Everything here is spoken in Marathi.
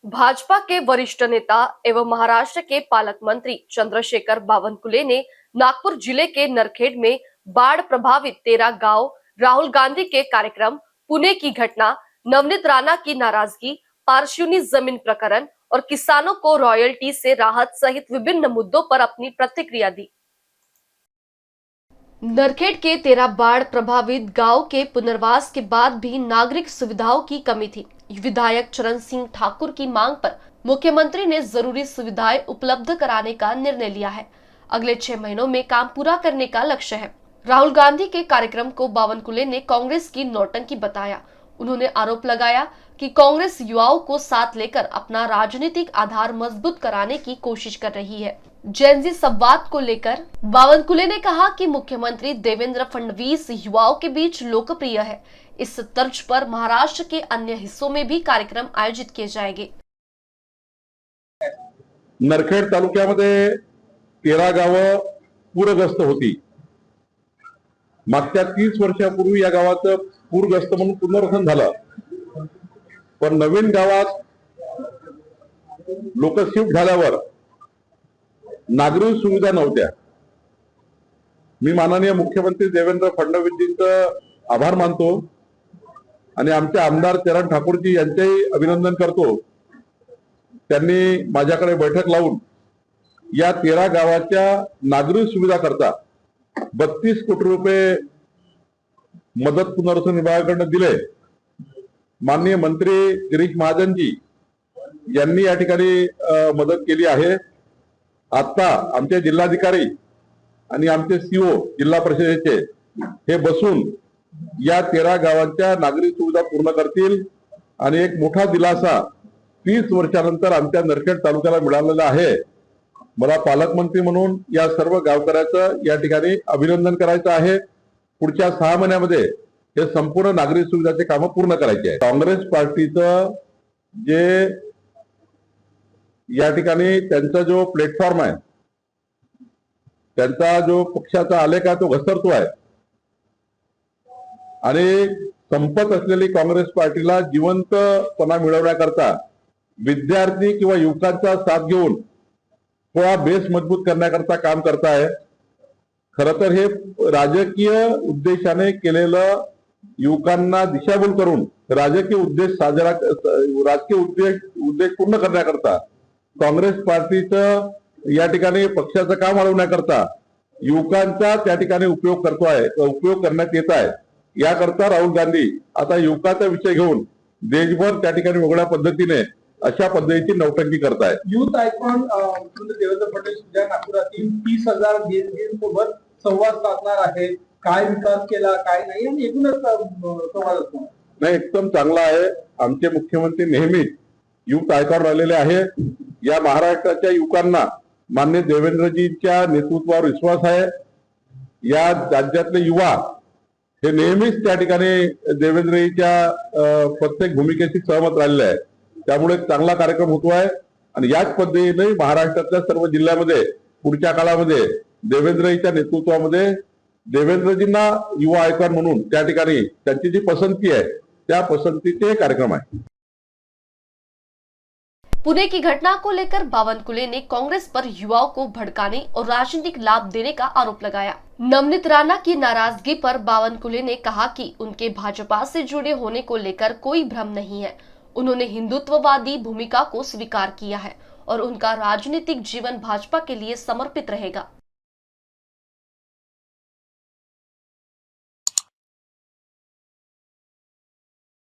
भाजपा के वरिष्ठ नेता एवं महाराष्ट्र के पालक मंत्री चंद्रशेखर बावनकुले ने नागपुर जिले के नरखेड़ में बाढ़ प्रभावित 13 गांव, राहुल गांधी के कार्यक्रम, पुणे की घटना, नवनीत राणा की नाराजगी, पारशिवनी जमीन प्रकरण और किसानों को रॉयल्टी से राहत सहित विभिन्न मुद्दों पर अपनी प्रतिक्रिया दी। नरखेड़ के 13 बाढ़ प्रभावित गांव के पुनर्वास के बाद भी नागरिक सुविधाओं की कमी थी। विधायक चरण सिंह ठाकुर की मांग पर मुख्यमंत्री ने जरूरी सुविधाएं उपलब्ध कराने का निर्णय लिया है। अगले 6 महीनों में काम पूरा करने का लक्ष्य है। राहुल गांधी के कार्यक्रम को बावनकुले ने कांग्रेस की नौटंकी बताया। उन्होंने आरोप लगाया कि कांग्रेस युवाओं को साथ लेकर अपना राजनीतिक आधार मजबूत कराने की कोशिश कर रही है। जैन जी संवाद को लेकर बावनकुले ने कहा कि मुख्यमंत्री देवेंद्र फडणवीस युवाओं के बीच लोकप्रिय है। इस तर्ज पर महाराष्ट्र के अन्य हिस्सों में भी कार्यक्रम आयोजित किए जाएंगे। नरखेड तालुक्यामध्ये 13 गावं पूरग्रस्त होती। मागच्या 30 वर्षापूर्वी या गावाचं पूरग्रस्त म्हणून पुनर्वसन झालं, पण नवीन गावात लोक शिफ्ट झाल्यावर नागरिक सुविधा नव्हत्या। मी माननीय मुख्यमंत्री देवेंद्र फडणवीसजींचं आभार मानतो आणि आमचे आमदार चरण ठाकूरजी यांचेही अभिनंदन करतो। त्यांनी माझ्याकडे बैठक लावून या 13 गावाच्या नागरिक सुविधा करता 32 कोटी रुपये मदत पुनर्वसन विभागाकडून दिले। माननीय मंत्री गिरीश महाजनजी यांनी या ठिकाणी मदत केली आहे। आता आमचे जिल्हाधिकारी आणि आमचे सीओ जिल्हा परिषदेचे हे बसून या 13 गावांच्या नागरिक सुविधा पूर्ण करतील आणि एक मोठा दिलासा 30 वर्षानंतर आमच्या नरखेड तालुक्याला मिळालेला आहे। मला पालकमंत्री म्हणून या सर्व गावकऱ्याचं या ठिकाणी अभिनंदन करायचं आहे। पुढच्या 6 महिन्यामध्ये हे संपूर्ण नागरिक सुविधाचे काम पूर्ण करायचे आहे। काँग्रेस पार्टीचं जे या ठिकाणी त्यांचा जो प्लॅटफॉर्म आहे, त्यांचा जो पक्षाचा आलेख आहे तो घसरतो आहे आणि संपत असलेली काँग्रेस पार्टीला जिवंतपणा मिळवण्याकरता विद्यार्थी किंवा युवकांचा साथ घेऊन थोडा बेस मजबूत करण्याकरता काम करत आहे। खरं तर हे राजकीय उद्देशाने केलेलं युवकांना दिशाभूल करून राजकीय उद्देश पूर्ण करण्याकरता काँग्रेस पार्टीचं या ठिकाणी पक्षाचं काम वाढवण्याकरता युवकांचा त्या ठिकाणी उपयोग करण्यात येत आहे। याकरता राहुल गांधी आता युवकाचा विषय घेऊन देशभर त्या ठिकाणी वेगळ्या पद्धतीने अशा पद्धतीची नौटंकी करतायत। युथ आयकॉन मुख्यमंत्री देवेंद्र फडणवीस उद्या नागपुरातील 30,000 सोबत संवाद साधणार आहे। काय विकास केला, काय नाही आणि एकूणच संवाद असणार नाही, एकदम चांगला आहे। आमचे मुख्यमंत्री नेहमीच युथ आयकॉन राहिलेले आहे। या महाराष्ट्राच्या युवकांना माननीय देवेंद्रजींच्या नेतृत्वावर विश्वास आहे। या राज्यातले युवा हे नेहमीच त्या ठिकाणी देवेंद्रजींच्या प्रत्येक भूमिकेशी सहमत राहिलेले आहे। त्यामुळे चांगला कार्यक्रम होतो आहे आणि याच पद्धतीने महाराष्ट्रातल्या सर्व जिल्ह्यामध्ये पुढच्या काळामध्ये देवेंद्रजींच्या नेतृत्वामध्ये देवेंद्रजींना युवा आयकॉन म्हणून त्या ठिकाणी त्यांची जी पसंती आहे त्या पसंतीचे कार्यक्रम आहे। पुणे की घटना को लेकर बावनकुले ने कांग्रेस पर युवाओं को भड़काने और राजनीतिक लाभ देने का आरोप लगाया। नवनीत राणा की नाराजगी पर बावनकुले ने कहा कि उनके भाजपा से जुड़े होने को लेकर कोई भ्रम नहीं है। उन्होंने हिंदुत्ववादी भूमिका को स्वीकार किया है और उनका राजनीतिक जीवन भाजपा के लिए समर्पित रहेगा।